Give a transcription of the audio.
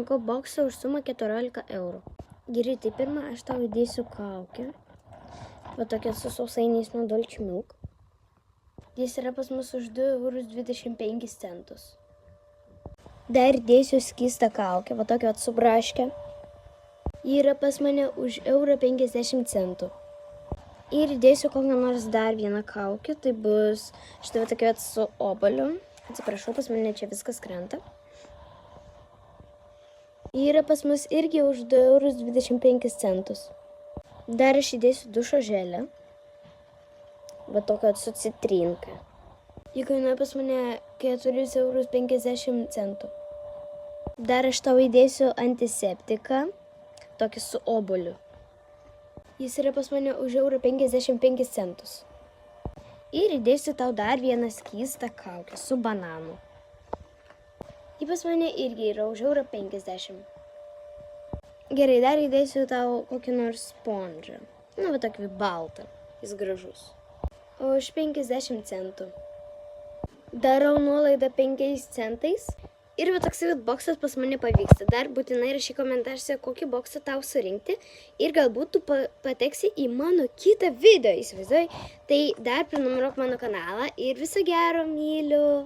Manko boksą už sumą 14 eurų. Gerai, tai pirmą aš tau įdėsiu kaukę. Va tokia su sausainiais nuo Dolce Milk. Jis yra pas mus už 2,25 eurus. Dar įdėsiu skystą kaukę, va tokią atsubraškę. Ji yra pas mane už 1,50 eurų. Ir įdėsiu kokią nors dar vieną kaukę, tai bus štai va tokia su oboliu. Atsiprašau, pas mane čia viskas krenta. Ji yra pas mus irgi už 2,25 eurus. Dar aš įdėsiu dušo želę. Va tokią su citrinka. Ji kainuoja pas mane 4,50 eurų. Dar aš tau įdėsiu antiseptiką, tokį su oboliu. Jis yra pas mane už 1,55 eurus. Ir įdėsiu tau dar vieną skystą kaukę su bananu. Ji pas mane irgi yra už 1,50 eurų. Gerai, dar įdėsiu tau kokį nors spondžą. Nu, va tokį baltą. Jis gražus. Už 50 centų. Darau nuolaidą 5 centais. Ir va toksai boksas pas mane pavyksta. Dar būtinai rašyk komentaruose, kokį boksą tau surinkti. Ir galbūt tu pateksi į mano kitą video, įsivaizduoji. Tai dar prenumeruok mano kanalą ir viso gero, myliu.